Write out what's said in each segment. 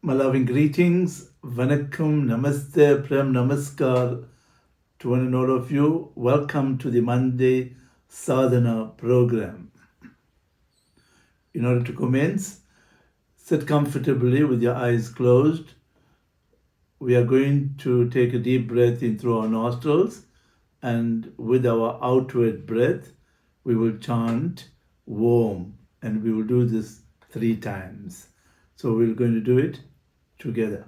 My loving greetings, Vanakkam, Namaste, Prem, Namaskar to one and all of you. Welcome to the Monday Sadhana program. In order to commence, sit comfortably with your eyes closed. We are going to take a deep breath in through our nostrils, and with our outward breath, we will chant Om, and we will do this 3 times. So we're going to do it together.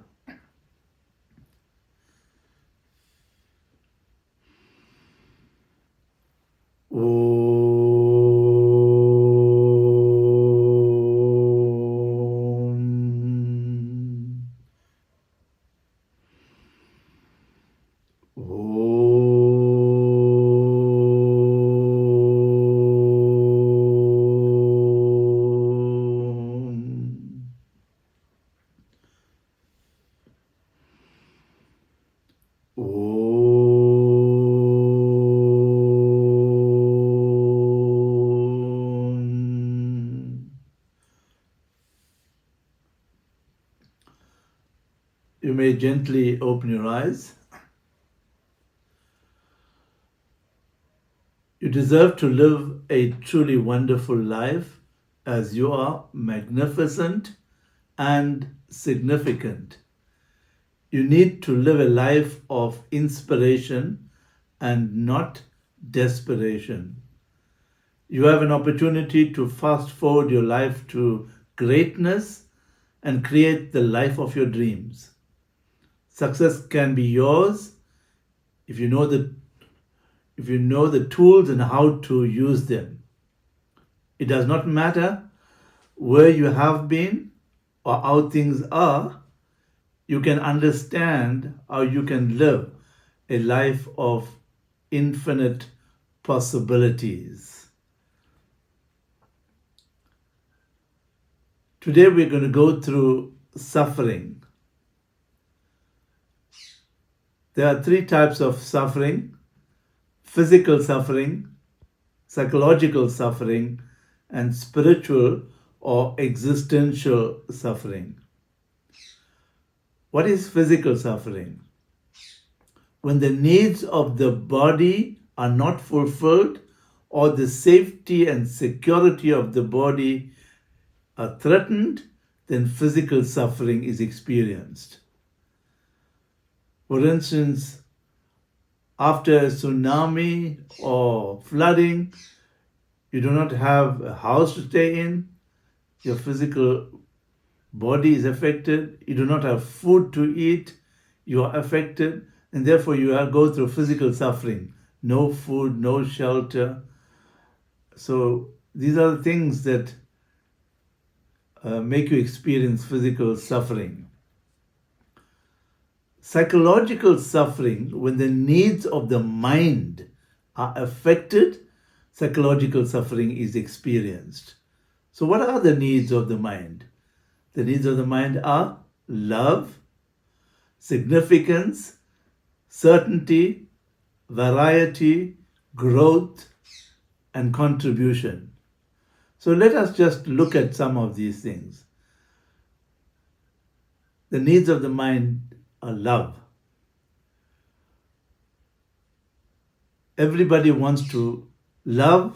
You may gently open your eyes. You deserve to live a truly wonderful life as you are magnificent and significant. You need to live a life of inspiration and not desperation. You have an opportunity to fast forward your life to greatness and create the life of your dreams. Success can be yours if you know the tools and how to use them. It does not matter where you have been or how things are. You can understand how you can live a life of infinite possibilities. Today we're going to go through suffering. There are 3 types of suffering: physical suffering, psychological suffering, and spiritual or existential suffering. What is physical suffering? When the needs of the body are not fulfilled or the safety and security of the body are threatened, then physical suffering is experienced. For instance, after a tsunami or flooding, you do not have a house to stay in, your physical body is affected, you do not have food to eat, you are affected, and therefore you go through physical suffering. No food, no shelter. So these are the things that make you experience physical suffering. Psychological suffering, when the needs of the mind are affected, psychological suffering is experienced. So what are the needs of the mind? The needs of the mind are love, significance, certainty, variety, growth, and contribution. So let us just look at some of these things. The needs of the mind are love. Everybody wants to love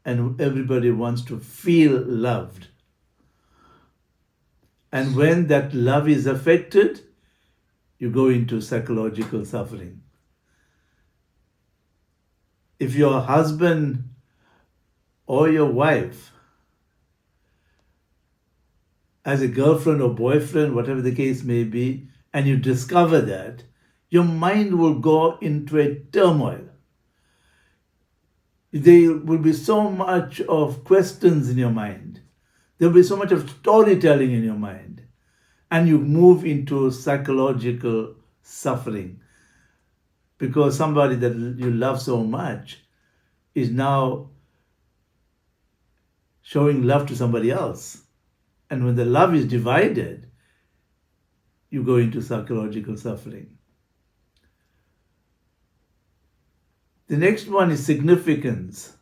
and everybody wants to feel loved. And when that love is affected, you go into psychological suffering. If your husband or your wife has a girlfriend or boyfriend, whatever the case may be, and you discover that, your mind will go into a turmoil. There will be so much of questions in your mind. There will be so much of storytelling in your mind. And you move into psychological suffering because somebody that you love so much is now showing love to somebody else. And when the love is divided, you go into psychological suffering. The next one is significance.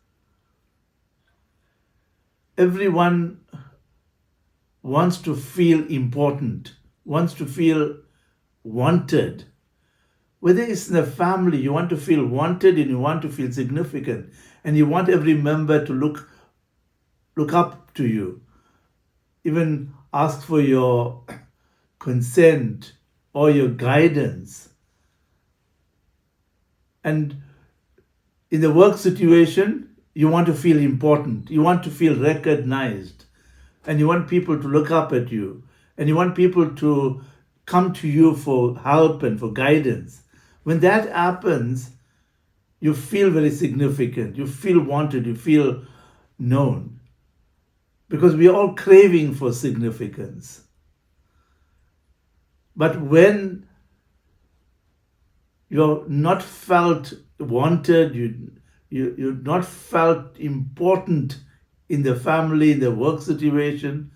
Everyone wants to feel important wants to feel wanted. Whether it's in a family, you want to feel wanted and you want to feel significant, and you want every member to look up to you, even ask for your consent or your guidance. And in the work situation, you want to feel important, you want to feel recognized, and you want people to look up at you, and you want people to come to you for help and for guidance. When that happens, you feel very significant, you feel wanted, you feel known. Because we are all craving for significance. But when you're not felt wanted, you're not felt important in the family, in the work situation,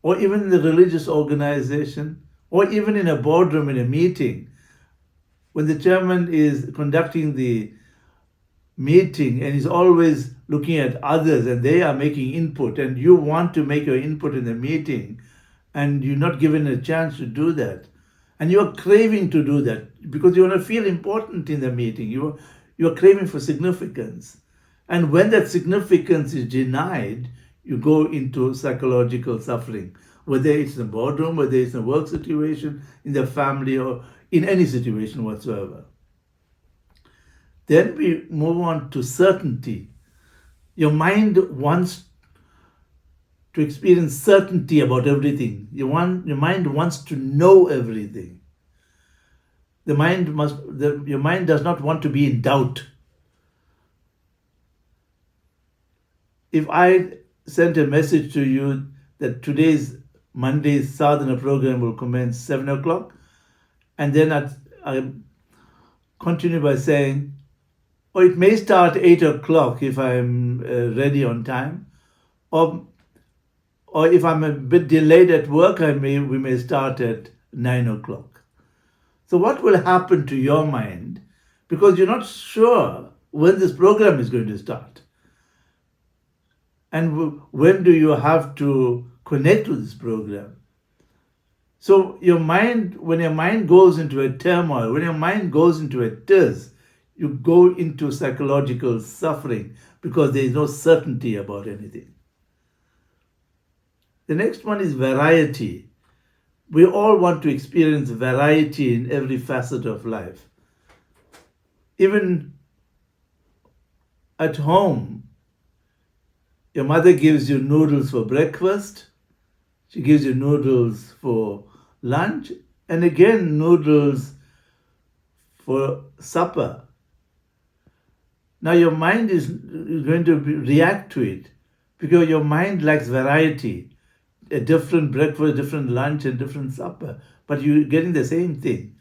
or even in the religious organization, or even in a boardroom, in a meeting, when the chairman is conducting the meeting and is always looking at others and they are making input, and you want to make your input in the meeting and you're not given a chance to do that, and you're craving to do that because you want to feel important in the meeting, you're craving for significance. And when that significance is denied, you go into psychological suffering, whether it's in the boardroom, whether it's in a work situation, in the family, or in any situation whatsoever. Then we move on to certainty. Your mind wants to experience certainty about everything. Your mind wants to know everything. Your mind does not want to be in doubt. If I sent a message to you that today's Monday's Sadhana program will commence 7 o'clock, and then I continue by saying, or it may start 8 o'clock if I'm ready on time, or if I'm a bit delayed at work, we may start at 9 o'clock. So what will happen to your mind? Because you're not sure when this program is going to start. And when do you have to connect to this program? So when your mind goes into a turmoil, when your mind goes into a tiz, you go into psychological suffering because there is no certainty about anything. The next one is variety. We all want to experience variety in every facet of life. Even at home, your mother gives you noodles for breakfast, she gives you noodles for lunch, and again noodles for supper. Now your mind is going to react to it because your mind likes variety. A different breakfast, different lunch, and different supper, but you're getting the same thing.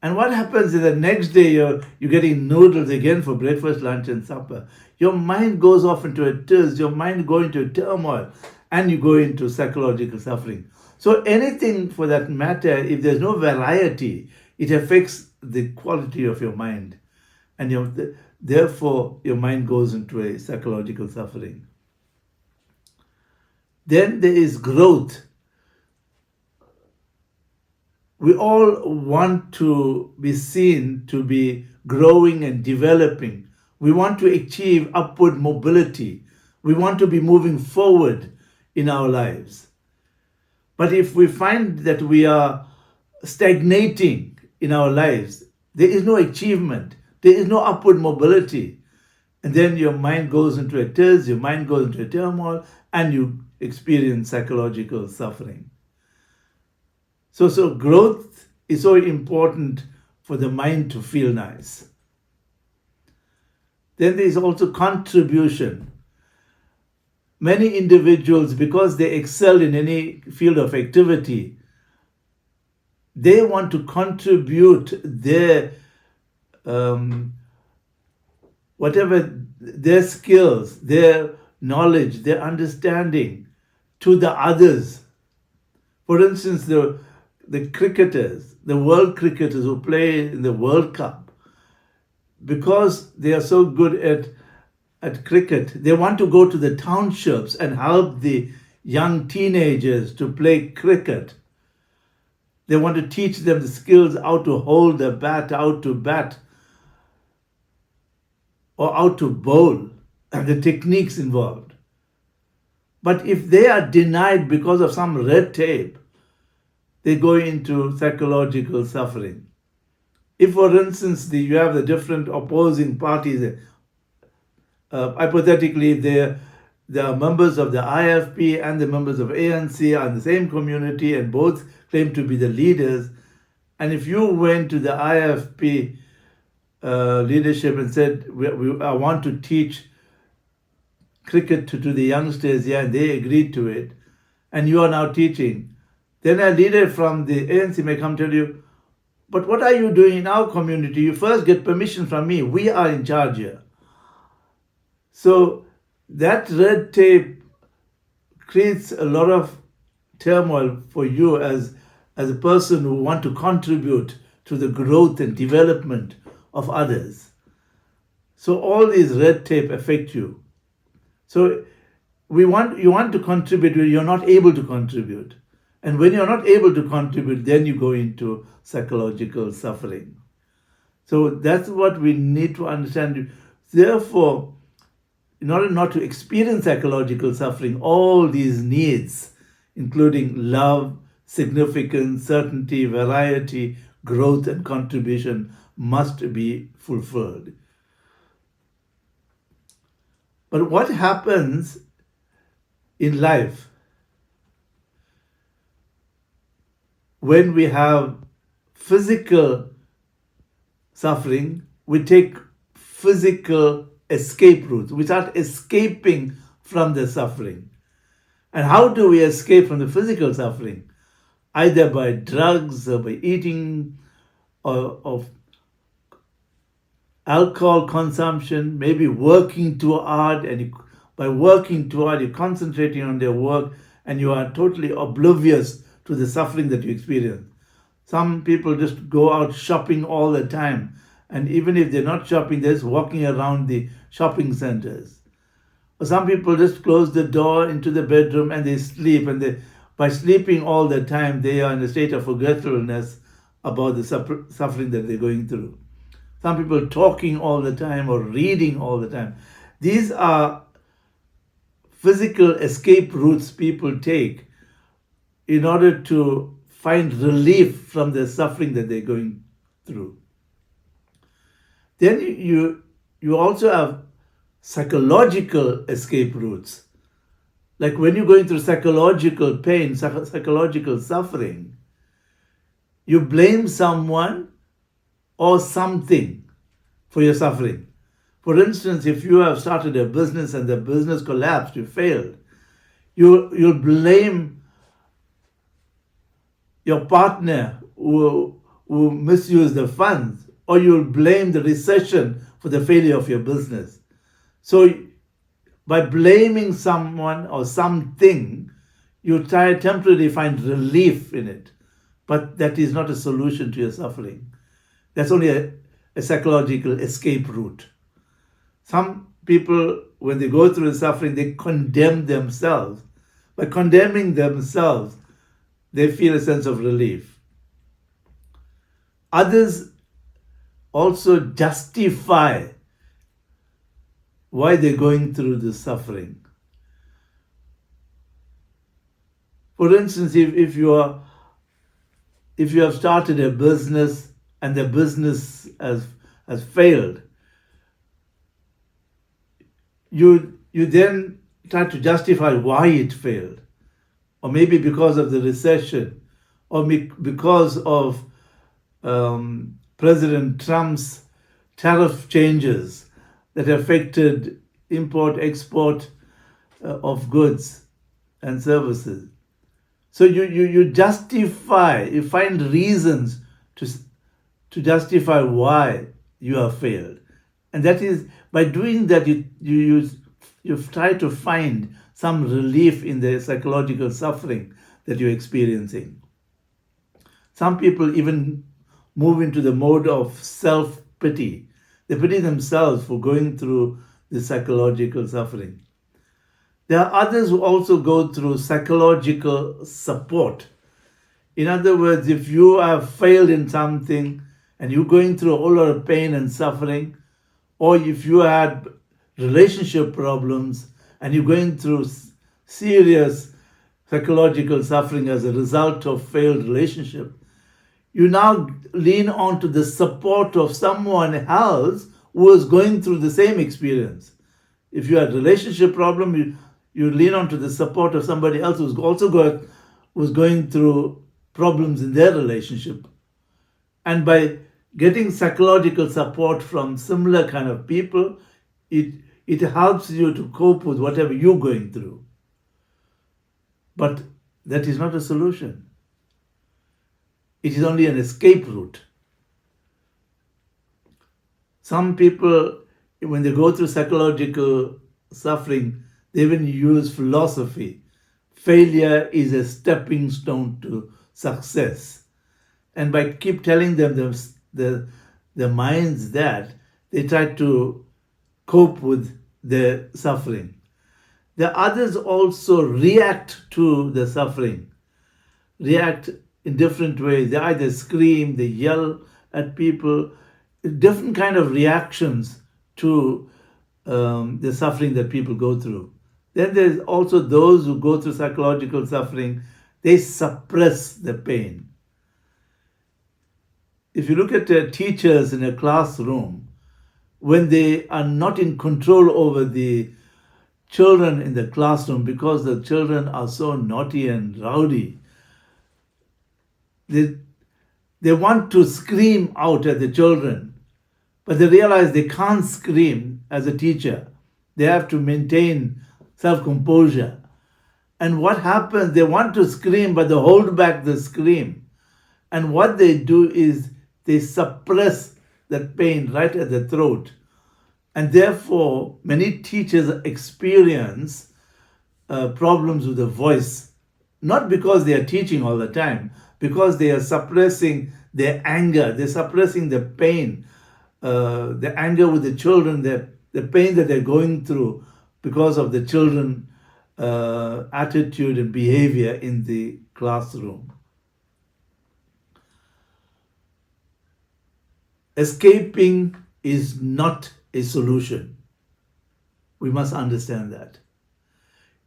And what happens is the next day you're getting noodles again for breakfast, lunch, and supper. Your mind goes off into a tiz, your mind goes into a turmoil, and you go into psychological suffering. So anything for that matter, if there's no variety, it affects the quality of your mind. And therefore, your mind goes into a psychological suffering. Then there is growth. We all want to be seen to be growing and developing. We want to achieve upward mobility. We want to be moving forward in our lives. But if we find that we are stagnating in our lives, there is no achievement, there is no upward mobility. And then your mind goes into a tiz, your mind goes into a turmoil, and you experience psychological suffering. So growth is so important for the mind to feel nice. Then there is also contribution. Many individuals, because they excel in any field of activity, they want to contribute their whatever their skills, their knowledge, their understanding to the others. For instance, the cricketers, the world cricketers who play in the World Cup, because they are so good at cricket, they want to go to the townships and help the young teenagers to play cricket. They want to teach them the skills, how to hold a bat, how to bat, or how to bowl, and the techniques involved. But if they are denied because of some red tape, they go into psychological suffering. If, for instance, you have the different opposing parties, hypothetically, the members of the IFP and the members of ANC are in the same community and both claim to be the leaders, and if you went to the IFP leadership and said, I want to teach cricket to the youngsters here, and they agreed to it, and you are now teaching, then a leader from the ANC may come tell you, but what are you doing in our community? You first get permission from me. We are in charge here. So that red tape creates a lot of turmoil for you as a person who want to contribute to the growth and development of others. So all these red tape affect you. So you want to contribute, but you're not able to contribute. And when you're not able to contribute, then you go into psychological suffering. So that's what we need to understand. Therefore, in order not to experience psychological suffering, all these needs, including love, significance, certainty, variety, growth, and contribution, must be fulfilled. But what happens in life when we have physical suffering? We take physical escape routes. We start escaping from the suffering. And how do we escape from the physical suffering? Either by drugs or by eating or of alcohol consumption, maybe working too hard, and by working too hard, you're concentrating on their work and you are totally oblivious to the suffering that you experience. Some people just go out shopping all the time, and even if they're not shopping, they're just walking around the shopping centers. Or some people just close the door into the bedroom and they sleep, and by sleeping all the time, they are in a state of forgetfulness about the suffering that they're going through. Some people talking all the time or reading all the time. These are physical escape routes people take in order to find relief from the suffering that they're going through. Then you also have psychological escape routes. Like when you're going through psychological pain, psychological suffering, you blame someone or something for your suffering. For instance, if you have started a business and the business collapsed, you failed, you'll blame your partner who misused the funds, or you'll blame the recession for the failure of your business. So by blaming someone or something, you try to temporarily find relief in it. But that is not a solution to your suffering. That's only a psychological escape route. Some people, when they go through the suffering, they condemn themselves. By condemning themselves, they feel a sense of relief. Others also justify why they're going through the suffering. For instance, if you have started a business and the business has failed, you then try to justify why it failed. Or maybe because of the recession, or because of President Trump's tariff changes that affected import-export of goods and services. So you justify, you find reasons to justify why you have failed. And that is, by doing that, you try to find some relief in the psychological suffering that you're experiencing. Some people even move into the mode of self-pity. They pity themselves for going through the psychological suffering. There are others who also go through psychological support. In other words, if you have failed in something and you're going through a whole lot of pain and suffering, or if you had relationship problems and you're going through serious psychological suffering as a result of failed relationship, you now lean on to the support of someone else who is going through the same experience. If you had a relationship problem, you lean on to the support of somebody else who's also going through problems in their relationship. And by getting psychological support from similar kind of people, it helps you to cope with whatever you're going through. But that is not a solution. It is only an escape route. Some people, when they go through psychological suffering, they even use philosophy. Failure is a stepping stone to success. And by keep telling them their minds that, they try to cope with their suffering. The others also react to the suffering, react in different ways. They either scream, they yell at people, different kind of reactions to the suffering that people go through. Then there's also those who go through psychological suffering, they suppress the pain. If you look at teachers in a classroom, when they are not in control over the children in the classroom because the children are so naughty and rowdy, they want to scream out at the children, but they realize they can't scream as a teacher. They have to maintain self-composure. And what happens, they want to scream, but they hold back the scream. And what they do is they suppress that pain right at the throat. And therefore, many teachers experience problems with the voice, not because they are teaching all the time, because they are suppressing their anger, they're suppressing the pain, the anger with the children, the pain that they're going through because of the children attitude and behavior in the classroom. Escaping is not a solution. We must understand that.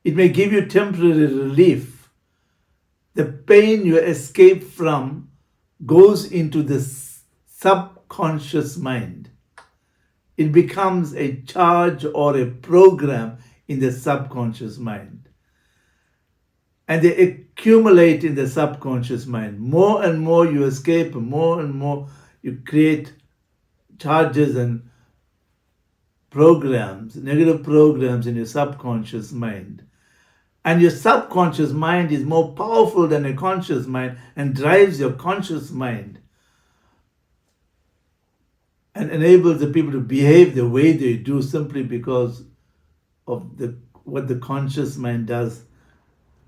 It may give you temporary relief. The pain you escape from goes into the subconscious mind. It becomes a charge or a program in the subconscious mind. And they accumulate in the subconscious mind. More and more you escape, more and more you create charges and programs, negative programs in your subconscious mind. And your subconscious mind is more powerful than a conscious mind and drives your conscious mind and enables the people to behave the way they do simply because of what the conscious mind does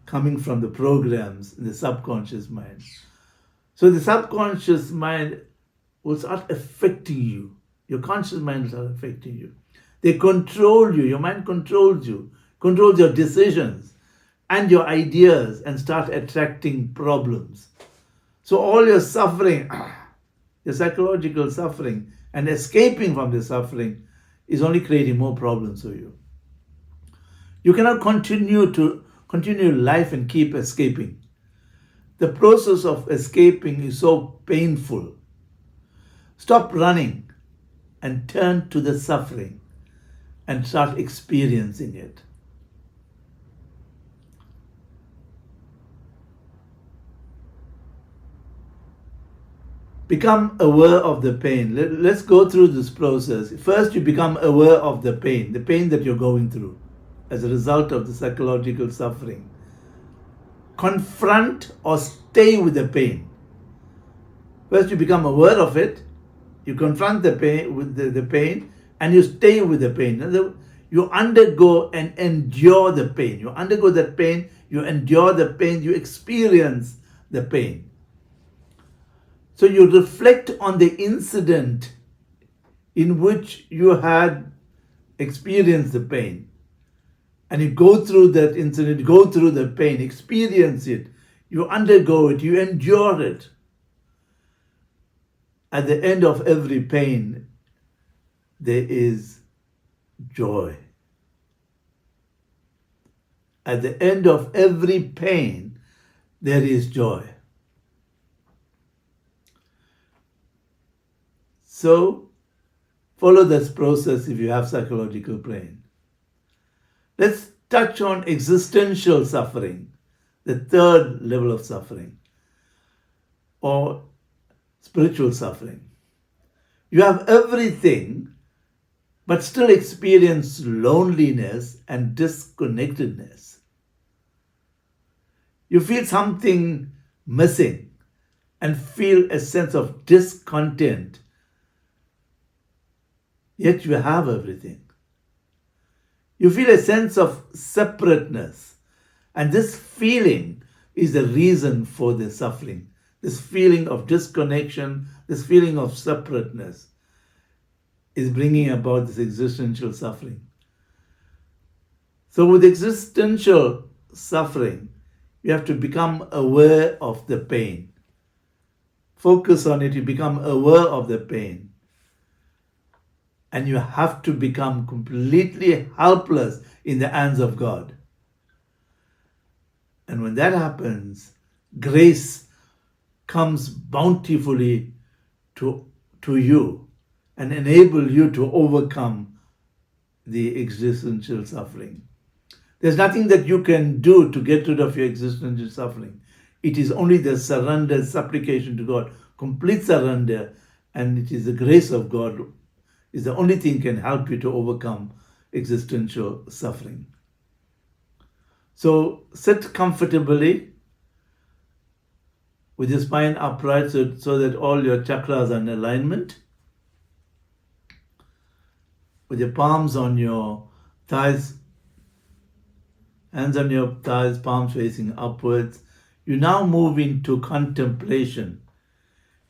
coming from the programs in the subconscious mind. So the subconscious mind will start affecting you. Your conscious mind will start affecting you. They control you. Your mind controls you, controls your decisions and your ideas, and start attracting problems. So all your suffering, your psychological suffering, and escaping from the suffering is only creating more problems for you. You cannot continue life and keep escaping. The process of escaping is so painful. Stop running and turn to the suffering and start experiencing it. Become aware of the pain. Let's go through this process. First, you become aware of the pain that you're going through as a result of the psychological suffering. Confront or stay with the pain. First, you become aware of it. You confront the pain with the pain, and you stay with the pain. You undergo and endure the pain. You undergo that pain, you endure the pain, you experience the pain. So you reflect on the incident in which you had experienced the pain. And you go through that incident, go through the pain, experience it You undergo it, you endure it. At the end of every pain, there is joy. At the end of every pain, there is joy. So, follow this process if you have psychological pain. Let's touch on existential suffering, the third level of suffering, or spiritual suffering. You have everything, but still experience loneliness and disconnectedness. You feel something missing and feel a sense of discontent, yet you have everything. You feel a sense of separateness, and this feeling is the reason for the suffering. This feeling of disconnection, this feeling of separateness is bringing about this existential suffering. So with existential suffering, you have to become aware of the pain. Focus on it, you become aware of the pain. And you have to become completely helpless in the hands of God. And when that happens, grace comes bountifully to you and enable you to overcome the existential suffering. There's nothing that you can do to get rid of your existential suffering. It is only the surrender, supplication to God, complete surrender, and it is the grace of God is the only thing can help you to overcome existential suffering. So sit comfortably with your spine upright so that all your chakras are in alignment. With your palms on your thighs, hands on your thighs, palms facing upwards. You now move into contemplation.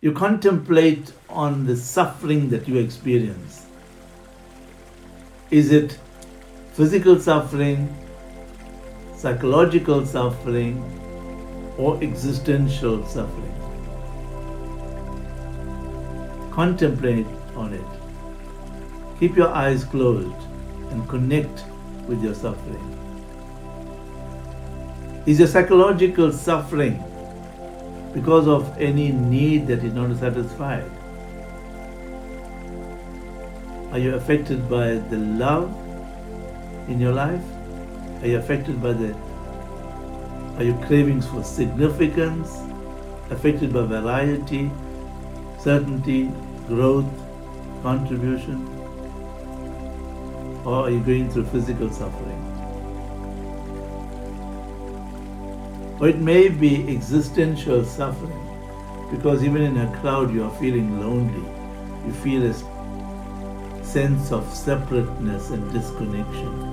You contemplate on the suffering that you experience. Is it physical suffering, psychological suffering, or existential suffering? Contemplate on it. Keep your eyes closed and connect with your suffering. Is your psychological suffering because of any need that is not satisfied? Are you affected by the love in your life? Are you affected by are you cravings for significance? Affected by variety, certainty, growth, contribution? Or are you going through physical suffering? Or it may be existential suffering, because even in a crowd you are feeling lonely. You feel a sense of separateness and disconnection.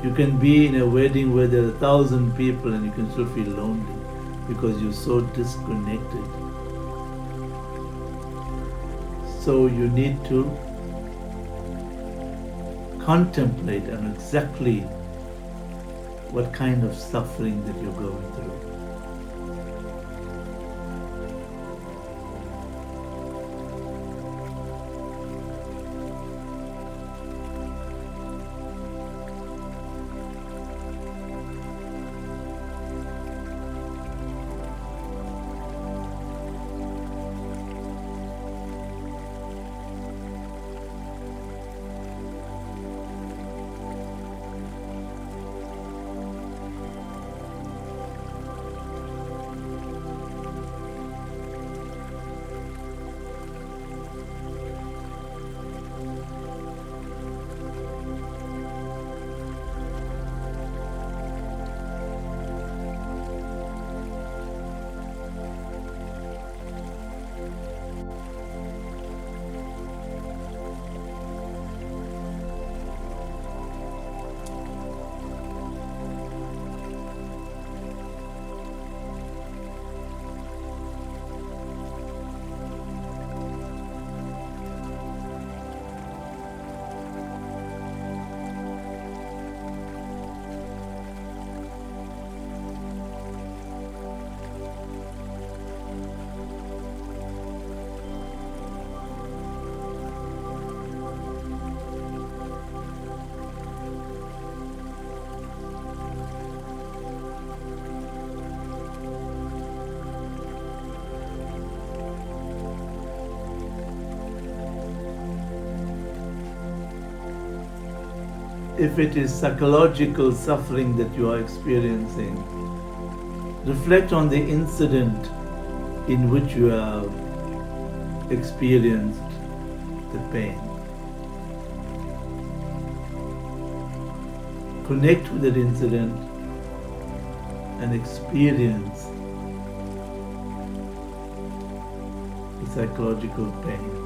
You can be in a wedding where there are 1,000 people and you can still feel lonely because you're so disconnected. So you need to contemplate on exactly what kind of suffering that you're going through. if it is psychological suffering that you are experiencing, reflect on the incident in which you have experienced the pain. Connect with that incident and experience the psychological pain.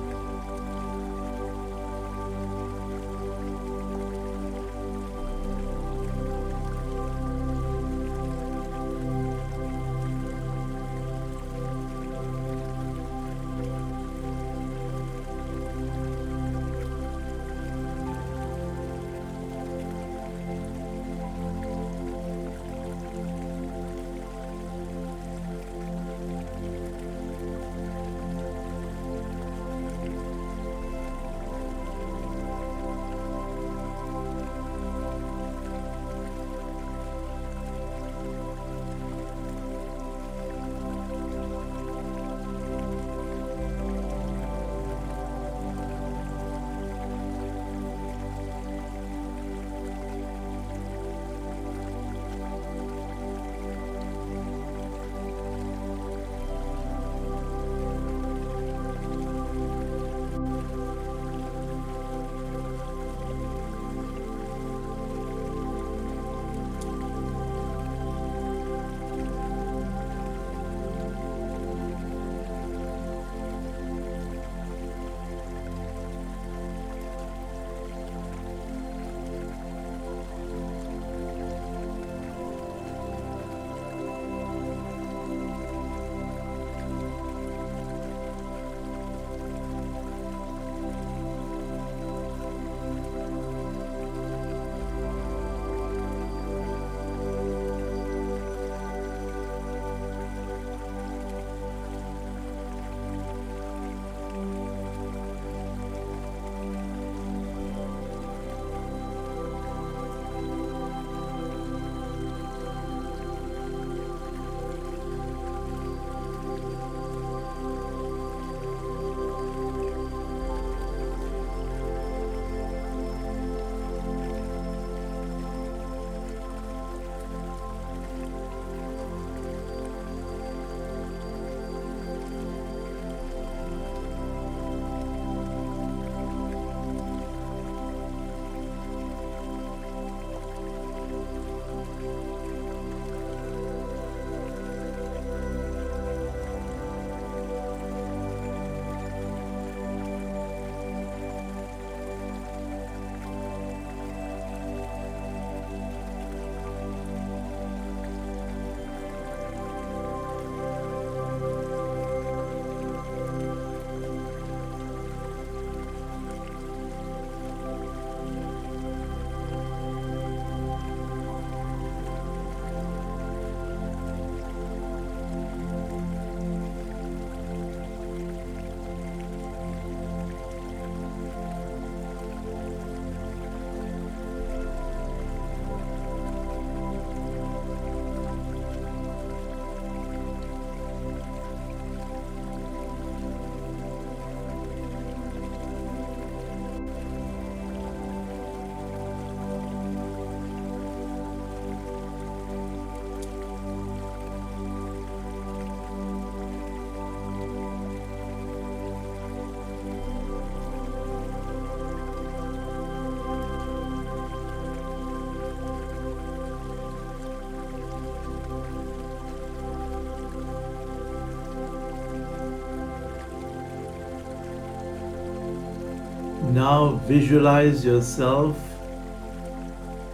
Now visualize yourself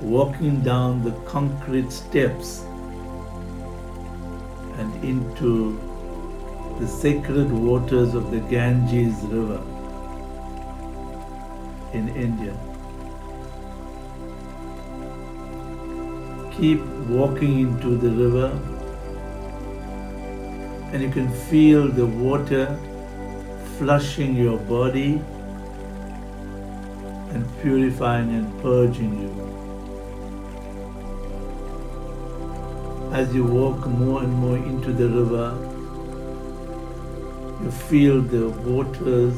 walking down the concrete steps and into the sacred waters of the Ganges River in India. Keep walking into the river and you can feel the water flushing your body and purifying and purging you. As you walk more and more into the river, you feel the waters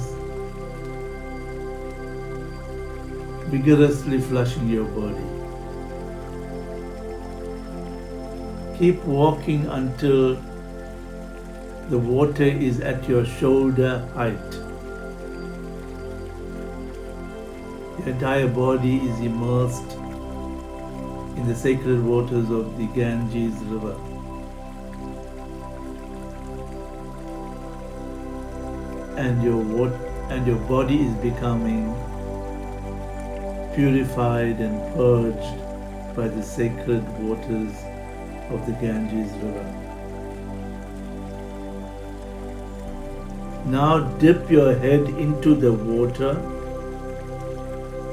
vigorously flushing your body. Keep walking until the water is at your shoulder height. Your entire body is immersed in the sacred waters of the Ganges river. And your body is becoming purified and purged by the sacred waters of the Ganges river. Now dip your head into the water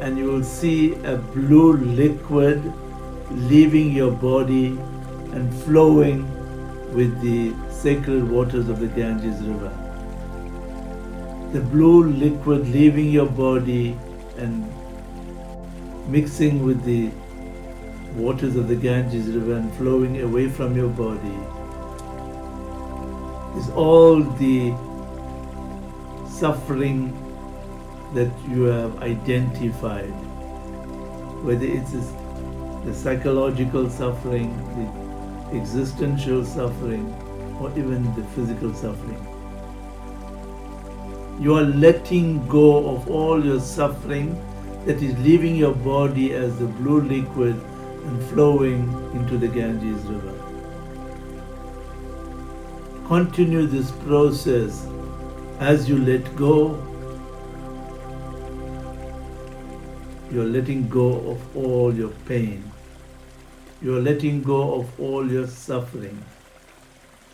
and you will see a blue liquid leaving your body and flowing with the sacred waters of the Ganges river. The blue liquid leaving your body and mixing with the waters of the Ganges river and flowing away from your body is all the suffering that you have identified, whether it's the psychological suffering, the existential suffering, or even the physical suffering. You are letting go of all your suffering that is leaving your body as the blue liquid and flowing into the Ganges river. Continue this process as you let go. You're letting go of all your pain. You're letting go of all your suffering.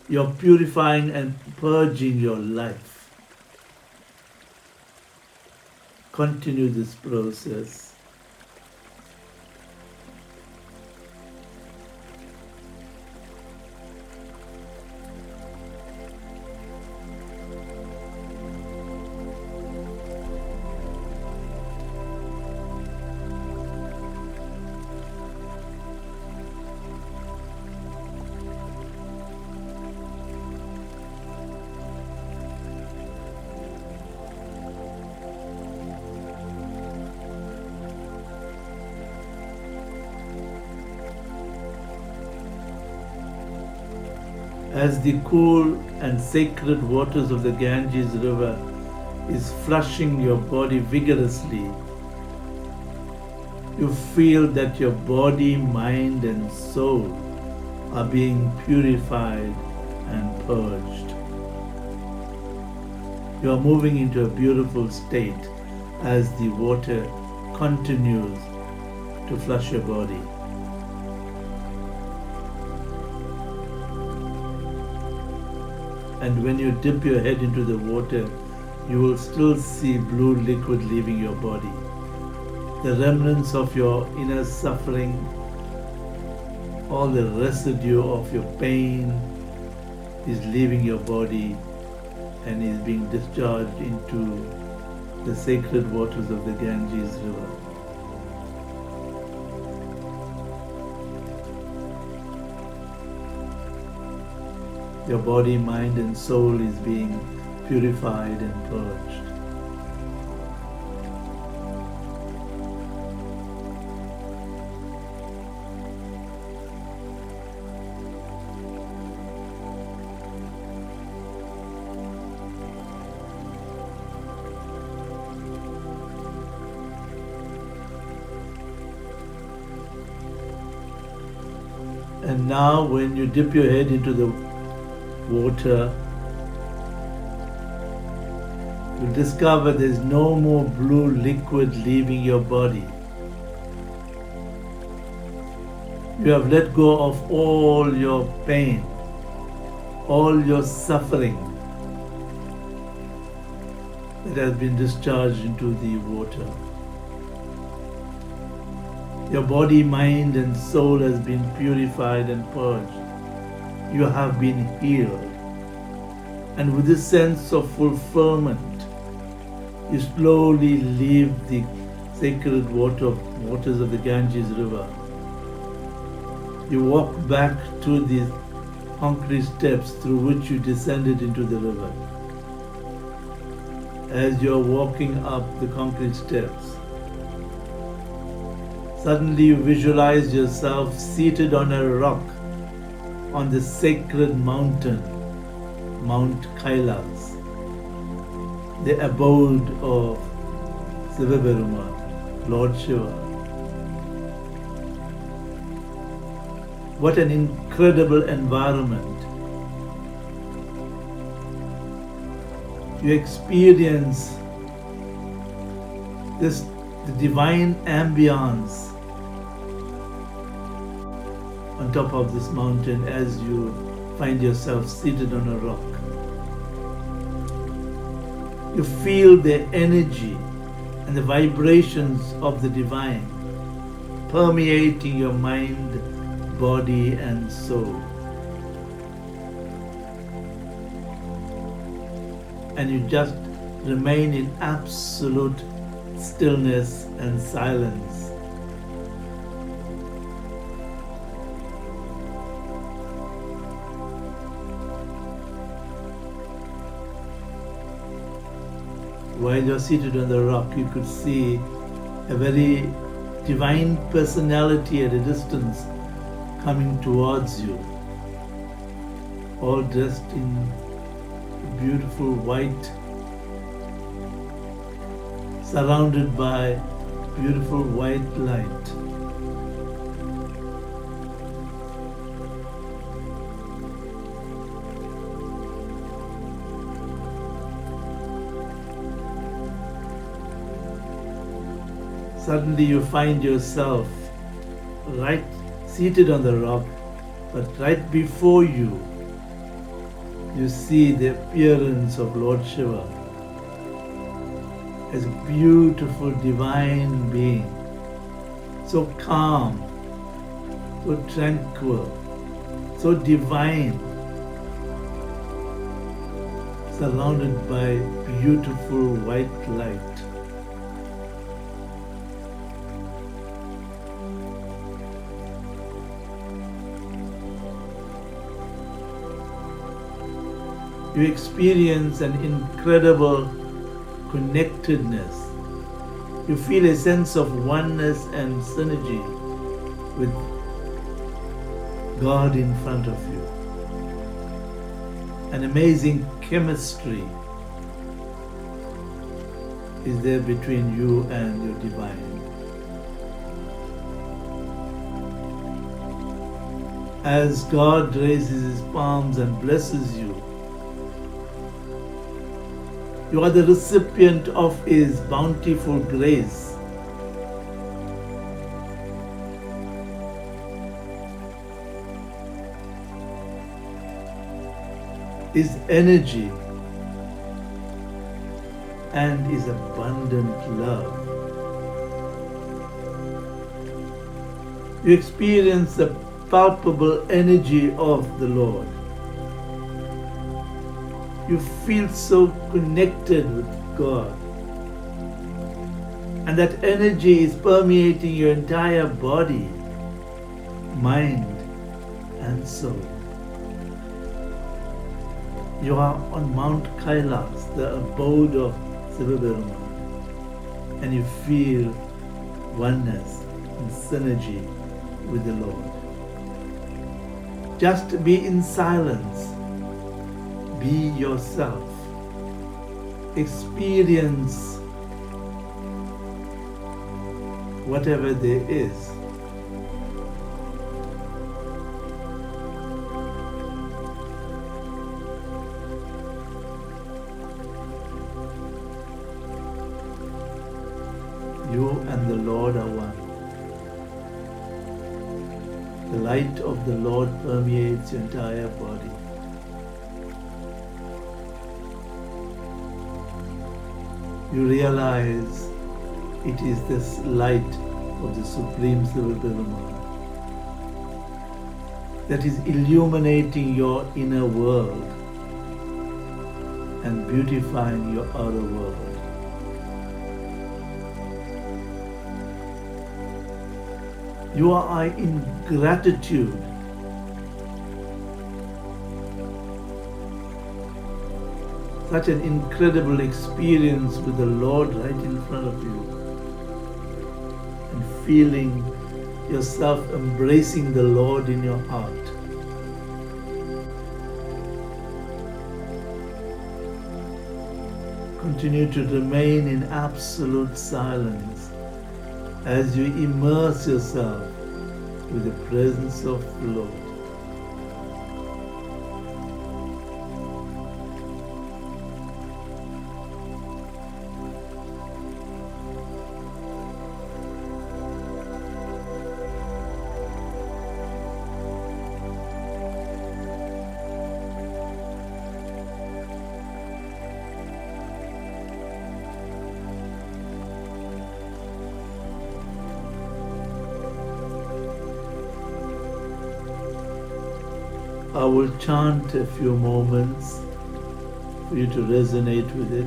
You're purifying and purging your life. Continue this process. As the cool and sacred waters of the Ganges river is flushing your body vigorously, you feel that your body, mind and soul are being purified and purged. You are moving into a beautiful state as the water continues to flush your body. And when you dip your head into the water, you will still see blue liquid leaving your body. The remnants of your inner suffering, all the residue of your pain is leaving your body and is being discharged into the sacred waters of the Ganges river. Your body, mind and soul is being purified and purged. And now when you dip your head into the water, you discover there is no more blue liquid leaving your body. You have let go of all your pain, all your suffering that has been discharged into the water. Your body, mind and soul has been purified and purged. You have been healed. And with this sense of fulfillment, you slowly leave the sacred waters of the Ganges river. You walk back to the concrete steps through which you descended into the river. As you are walking up the concrete steps, Suddenly you visualize yourself seated on a rock on the sacred mountain, Mount Kailas, the abode of Sivaperuman, Lord Shiva. What an incredible environment. You experience the divine ambience on top of this mountain as you find yourself seated on a rock. You feel the energy and the vibrations of the divine permeating your mind, body, and soul. And you just remain in absolute stillness and silence. While you're seated on the rock, you could see a very divine personality at a distance coming towards you, all dressed in beautiful white, surrounded by beautiful white light. Suddenly you find yourself right seated on the rock, but right before you, you see the appearance of Lord Shiva as a beautiful divine being, so calm, so tranquil, so divine, surrounded by beautiful white light. You experience an incredible connectedness. You feel a sense of oneness and synergy with God in front of you. An amazing chemistry is there between you and your divine. As God raises his palms and blesses you, you are the recipient of his bountiful grace. His energy and his abundant love. You experience the palpable energy of the Lord. You feel so connected with God. And that energy is permeating your entire body, mind, and soul. You are on Mount Kailas, the abode of Sivaperuman, and you feel oneness and synergy with the Lord. Just be in silence. Be yourself. Experience whatever there is. You and the Lord are one. The light of the Lord permeates your entire body. You realize it is this light of the Supreme Sivaperuman that is illuminating your inner world and beautifying your outer world. You are in gratitude such an incredible experience with the Lord right in front of you, and feeling yourself embracing the Lord in your heart. Continue to remain in absolute silence as you immerse yourself with the presence of the Lord. I will chant a few moments for you to resonate with it.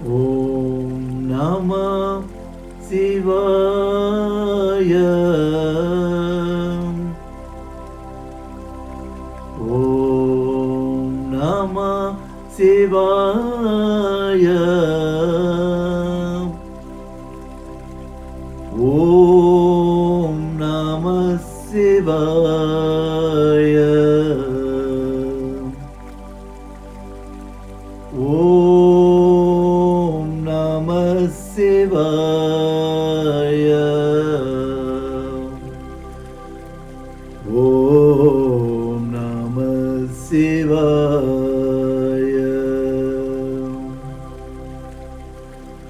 Om Namah Shivaya. Om Namah Shivaya. Om Namah Shivaya. Om Namah Shivaya. Om Namah Shivaya.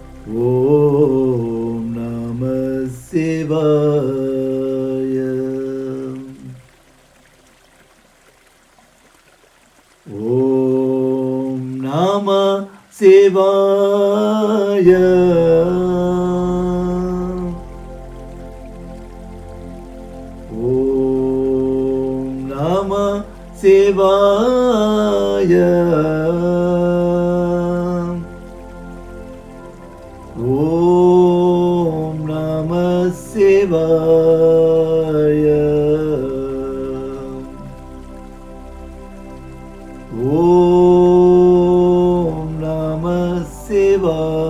Om Namah Shivaya. Om Namah Shivaya. Om Namah Shivaya. Om Namah Shivaya. Om Namah Shivaya.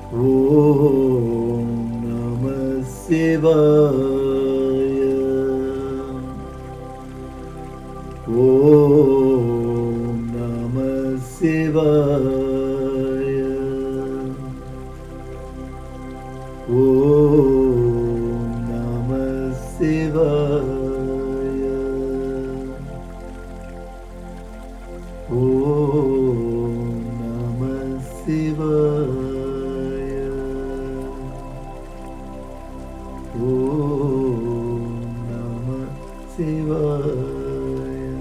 Om Namah Shivaya. Om Namah Shivaya. Om Namah Shivaya. Om Namah Shivaya. Om Namah Shivaya.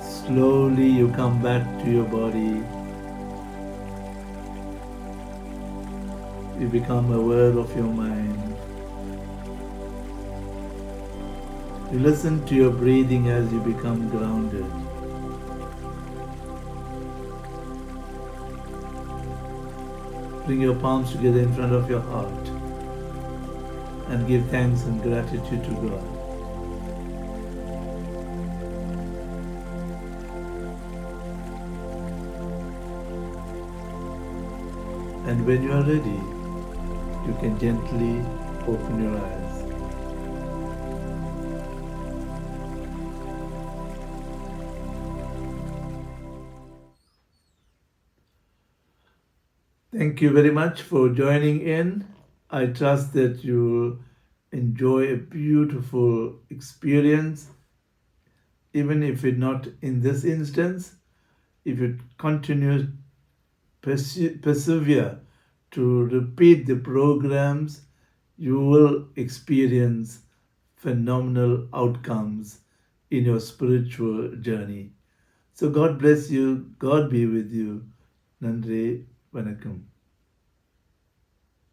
Slowly you come back to your body. You become aware of your mind. You listen to your breathing as you become grounded. Bring your palms together in front of your heart and give thanks and gratitude to God. And when you are ready, you can gently open your eyes. Thank you very much for joining in. I trust that you'll enjoy a beautiful experience, even if it not in this instance. If you continue persevere to repeat the programs, you will experience phenomenal outcomes in your spiritual journey. So God bless you. God be with you. Nandri Vanakkam.